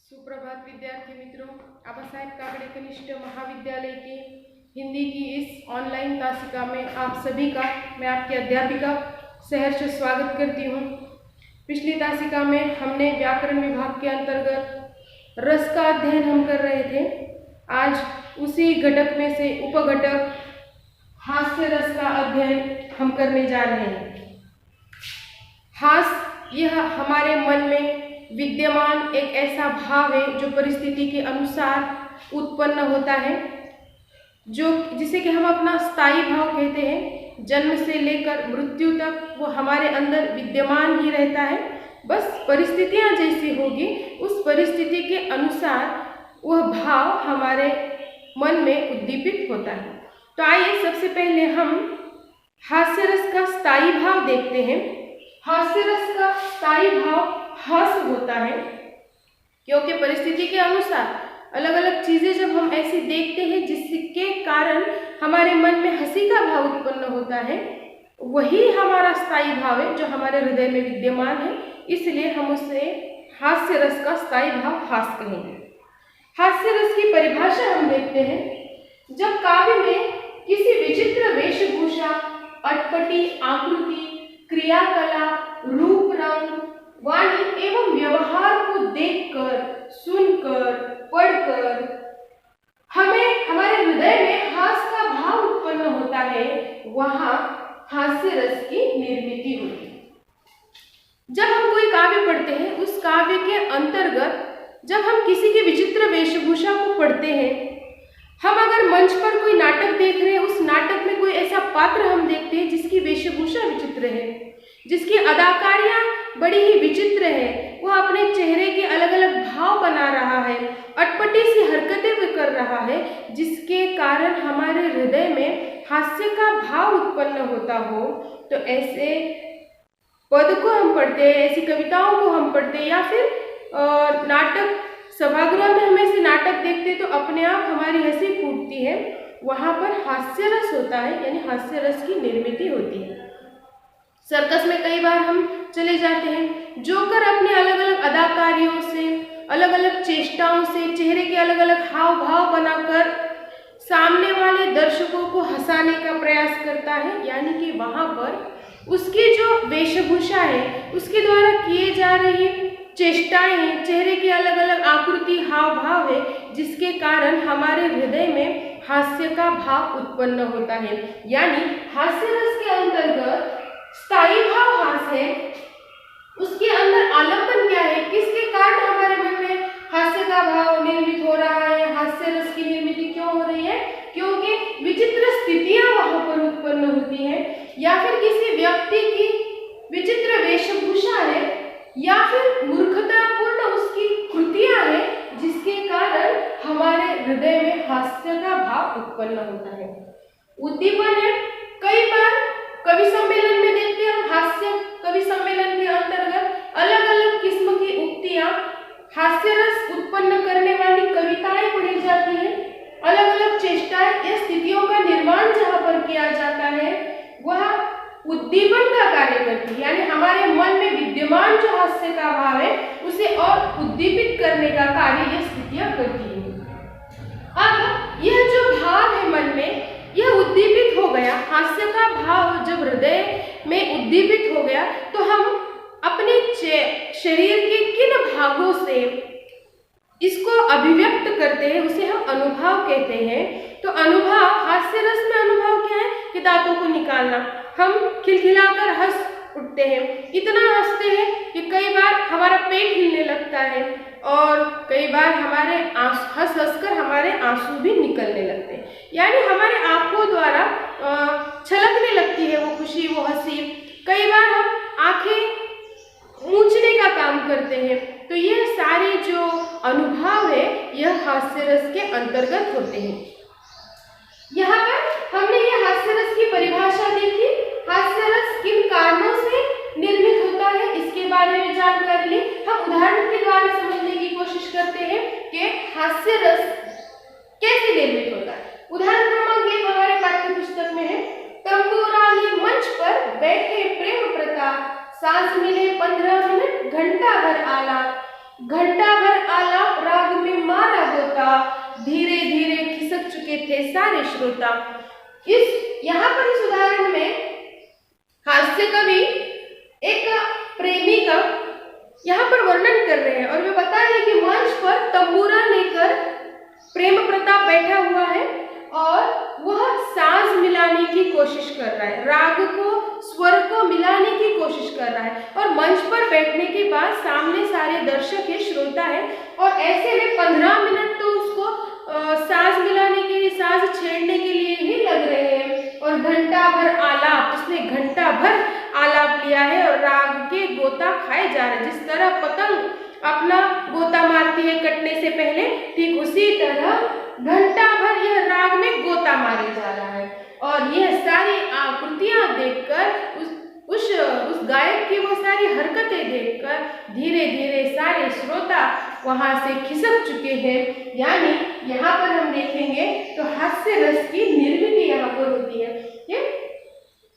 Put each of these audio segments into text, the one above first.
सुप्रभात विद्यार्थी मित्रों, आबा साहेब कागड़े कनिष्ठ महाविद्यालय की हिंदी की इस ऑनलाइन तासिका में आप सभी का मैं आपकी अध्यापिका सहर्ष स्वागत करती हूँ। पिछली तासिका में हमने व्याकरण विभाग के अंतर्गत रस का अध्ययन हम कर रहे थे। आज उसी घटक में से उपघटक हास्य रस का अध्ययन हम करने जा रहे हैं। हास्य यह हमारे मन में विद्यमान एक ऐसा भाव है जो परिस्थिति के अनुसार उत्पन्न होता है, जो जिसे कि हम अपना स्थायी भाव कहते हैं। जन्म से लेकर मृत्यु तक वो हमारे अंदर विद्यमान ही रहता है। बस परिस्थितियां जैसी होगी उस परिस्थिति के अनुसार वह भाव हमारे मन में उद्दीपित होता है। तो आइए सबसे पहले हम हास्य रस का स्थायी भाव देखते हैं। हास्य रस का स्थायी भाव हर्ष होता है, क्योंकि परिस्थिति के अनुसार अलग अलग चीजें जब हम ऐसी देखते हैं जिसके कारण हमारे मन में हंसी का भाव उत्पन्न होता है, वही हमारा स्थायी भाव है जो हमारे हृदय में विद्यमान है। इसलिए हम उसे हास्य रस का स्थायी भाव हास्य कहेंगे। हास्य रस की परिभाषा हम देखते हैं। जब काव्य में किसी विचित्र वेशभूषा, अटपटी आकृति, क्रियाकला, रूप, रंग, वाणी एवं व्यवहार को देखकर, सुनकर, पढ़कर हमें हमारे हृदय में हास्य का भाव उत्पन्न होता है, वहां हास्य रस की निर्मिति होती है। जब हम कोई काव्य पढ़ते हैं, उस काव्य के अंतर्गत जब हम किसी की विचित्र वेशभूषा को पढ़ते हैं, हम अगर मंच पर कोई नाटक देख रहे हैं, उस नाटक में कोई ऐसा पात्र हम देखते हैं जिसकी वेशभूषा विचित्र है, जिसकी अदाकारियां बड़ी ही विचित्र है, वो अपने चेहरे के अलग अलग भाव बना रहा है, अटपटी सी हरकतें भी कर रहा है, जिसके कारण हमारे हृदय में हास्य का भाव उत्पन्न होता हो, तो ऐसे पद को हम पढ़ते हैं, ऐसी कविताओं को हम पढ़ते हैं, या फिर नाटक सभागृह में हम ऐसे नाटक देखते हैं तो अपने आप हमारी हंसी फूटती है। वहां पर हास्य रस होता है, यानी हास्य रस की निर्मिति होती है। सर्कस में कई बार हम चले जाते हैं, जोकर अपने अलग अलग अदाकारियों से, अलग अलग चेष्टाओं से, चेहरे के अलग अलग हाव भाव बनाकर सामने वाले दर्शकों को हंसाने का प्रयास करता है। यानी कि वहां पर उसकी जो वेशभूषा है, उसके द्वारा किए जा रही चेष्टाएं हैं, चेहरे की अलग अलग आकृति, हाव भाव है, जिसके कारण हमारे हृदय में हास्य का भाव उत्पन्न होता है। यानी हास्य रस के अंतर्गत स्थायी भाव हास्य है, उसके अंदर आलंबन क्या है, किसके कारण हमारे मन में हास्य का भाव निर्मित हो रहा है, हास्य रस की निर्मिति क्यों हो रही है? क्योंकि विचित्र स्थितियां वहां पर उत्पन्न होती हैं, या फिर किसी व्यक्ति की विचित्र वेशभूषा है, या फिर मूर्खतापूर्ण उसकी कृतियां हैं, जिसके कारण हमारे हृदय में हास्य का भाव उत्पन्न होता है। उद्दीपन है। कई बार कवि सम्मेलन में देखते हैं हम, हास्य कवि सम्मेलन के अंतर्गत अलग अलग किस्म की उक्तियां, हास्य रस उत्पन्न करने वाली कविताएं पढ़ी जाती हैं। अलग अलग चेष्टाएं या स्थितियों का निर्माण जहां पर किया जाता है, वह उद्दीपन का कार्य करती है। यानी हमारे मन में विद्यमान जो हास्य का भाव है, उसे और उद्दीपित करने का कार्य ये स्थितियां करती है। अब यह जो भाव है मन में, यह उद्दीपित हो गया। हास्य का भाव जब हृदय में उद्दीपित हो गया, तो हम अपने शरीर के किन भागों से इसको अभिव्यक्त करते हैं, उसे हम अनुभव कहते हैं। तो अनुभव, हास्य रस में अनुभव क्या है कि दांतों को निकालना, हम खिलखिलाकर हंस उठते हैं, इतना हंसते हैं कि कई बार हमारा पेट हिलने लगता है, और कई बार हमारे हंस हंसकर हमारे आंसू भी निकलने लगते हैं। यानी हमारे आंखों द्वारा छलकने लगती है वो खुशी, वो हंसी। कई बार हम आंखें मूंछने का काम करते हैं। तो ये सारे जो अनुभव है, यह हास्य रस के अंतर्गत होते हैं। यहाँ पर हमने ये हास्य रस की परिभाषा देखी। हास्य रस किन कारणों से निर्मित होता है, इसके बारे में जानकारी ली। हम उदाहरण के द्वारा समझने की कोशिश करते हैं कि हास्य रस कैसे निर्मित होता है। उदाहरण क्रमांक 1 हमारे पाठ्य पुस्तक में है। तंबूराली मंच पर बैठे प्रेम प्रताप, सांस मिले 15 मिनट, घंटा भर आलाप, घंटा भर आलाप राग में मारा होता, धीरे धीरे खिसक चुके थे सारे श्रोता। यहाँ पर इस उदाहरण में हास्य कवि एक प्रेमी का यहाँ पर वर्णन कर रहे हैं और वे बता रहे हैं कि मंच पर तंबूरा लेकर प्रेम प्रताप बैठा हुआ है और वह साज मिलाने की कोशिश कर रहा है, राग को स्वर को मिलाने की कोशिश कर रहा है। और मंच पर बैठने के बाद सामने सारे दर्शक है, श्रोता है, और ऐसे में 15 मिनट तो उसको साज मिलाने के लिए, साज छेड़ने के लिए ही लग रहे हैं। और घंटा भर आलाप, उसने घंटा भर आलाप लिया है और राग के गोता खाए जा रहे। जिस तरह पतंग अपना गोता मारती है कटने से पहले, ठीक उसी तरह घंटा भर यह राग में गोता मारे जा रहा है। और यह सारी आकृतियां देखकर उस गायक की वो सारी हरकतें देखकर धीरे धीरे सारे श्रोता वहां से खिसक चुके हैं। यानी यहाँ पर हम देखेंगे तो हास्य रस की निर्मिति यहाँ पर होती है। ये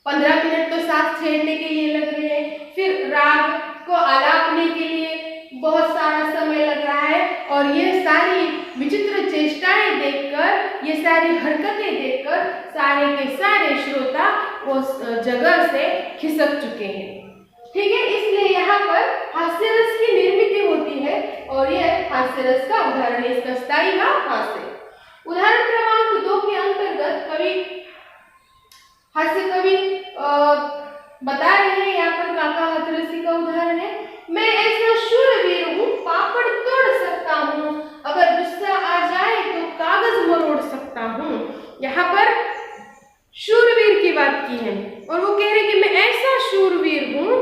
15 मिनट तो सांस छेड़ने के लिए लग रहे हैं, फिर राग को आलापने के लिए बहुत सारा समय लग रहा है, और ये सारी विचित्र चेष्टाएं देखकर, ये सारी हरकतें देखकर सारे के सारे श्रोता उस जगह से खिसक चुके हैं। ठीक है, इसलिए यहाँ पर हास्य रस की निर्मिति होती है और यह हास्य रस का उदाहरण है। इसका स्थायी भाव हास्य। उदाहरण क्रमांक 2 के अंतर्गत हास्य कवि बता रहे हैं, यहाँ पर काका हाथरसी का उदाहरण है। मैं ऐसा शूरवीर हूँ, पापड़ तोड़ सकता हूँ, अगर गुस्सा आ जाए तो कागज मरोड़ सकता हूँ। यहाँ पर शूरवीर की बात की है और वो कह रहे कि मैं ऐसा शूरवीर हूँ,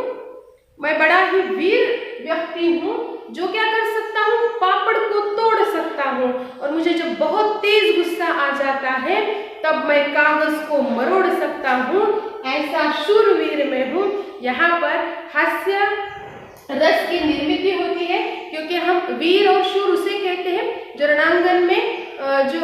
मैं बड़ा ही वीर व्यक्ति हूँ जो क्या कर सकता हूँ, पापड़ को तोड़ सकता हूँ, और मुझे जब बहुत तेज गुस्सा आ जाता है तब मैं कागज को मरोड़ सकता हूँ, ऐसा शूरवीर मैं हूँ। यहाँ पर हास्य रस की निर्मिति होती है, क्योंकि हम वीर और शूर उसे कहते हैं जो रणांगन में जो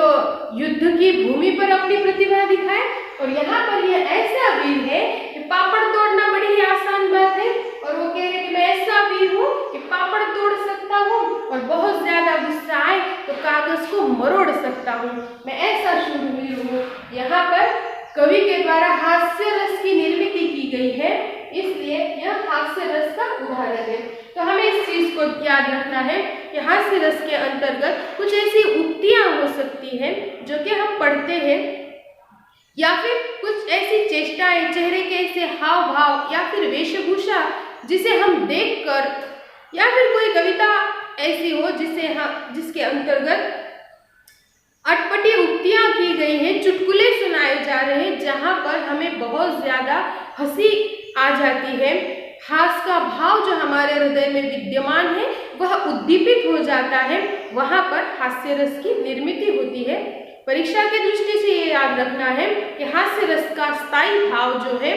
युद्ध की भूमि पर अपनी प्रतिभा दिखाए, और यहाँ पर यह ऐसा वीर है कि पापड़ तोड़ना बड़ी ही आसान बात है, और वो कह रहे कि मैं ऐसा वीर हूँ कि पापड़ तोड़ सकता हूँ और बहुत ज्यादा गुस्सा आए तो कागज को मरोड़ सकता हूँ, मैं ऐसा शूरवीर हूँ। यहाँ पर कवि के द्वारा हास्य रस की निर्मिति की गई है, इसलिए यह हास्य रस का उदाहरण है। तो हमें इस चीज को याद रखना है कि हास्य रस के अंतर्गत कुछ ऐसी उक्तियां हो सकती हैं जो कि हम पढ़ते हैं, या फिर कुछ ऐसी चेष्टाएं, चेहरे के ऐसे हाव भाव या फिर वेशभूषा जिसे हम देखकर, या फिर कोई कविता ऐसी हो जिसके अंतर्गत अटपटी उक्तियां की गई हैं, चुटकुले सुनाए जा रहे हैं, जहां पर हमें बहुत ज्यादा हंसी आ जाती है। हास का भाव जो हमारे हृदय में विद्यमान है वह उद्दीपित हो जाता है, वहां पर हास्य रस की निर्मिति होती है। परीक्षा की दृष्टि से ये याद रखना है कि हास्य रस का स्थायी भाव जो है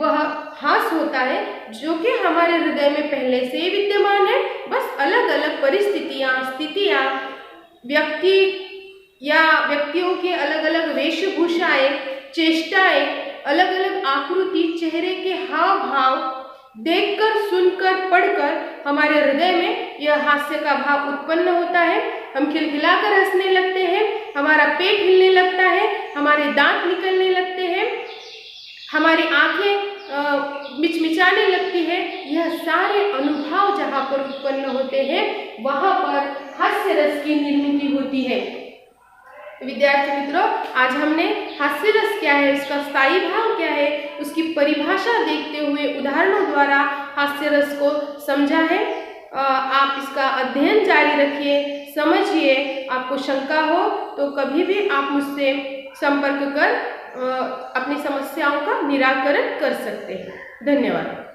वह हास होता है, जो कि हमारे हृदय में पहले से ही विद्यमान है, बस अलग अलग परिस्थितियां, स्थितियां, व्यक्तियों के अलग अलग वेशभूषाएं, चेष्टाएं, अलग अलग आकृति, चेहरे के हाव भाव देखकर, सुनकर, पढ़कर हमारे हृदय में यह हास्य का भाव उत्पन्न होता है। हम खिलखिलाकर हंसने लगते हैं, हमारा पेट हिलने लगता है, हमारे दांत निकलने लगते हैं, हमारी आंखें मिचमिचाने लगती है। यह सारे अनुभव जहाँ पर उत्पन्न होते हैं वहाँ पर हास्य रस की निर्मिति होती है। विद्यार्थी मित्रों, आज हमने हास्य रस क्या है, इसका स्थायी भाव क्या है, उसकी परिभाषा देखते हुए उदाहरणों द्वारा हास्य रस को समझा है। आप इसका अध्ययन जारी रखिए, समझिए। आपको शंका हो तो कभी भी आप मुझसे संपर्क कर अपनी समस्याओं का निराकरण कर सकते हैं। धन्यवाद।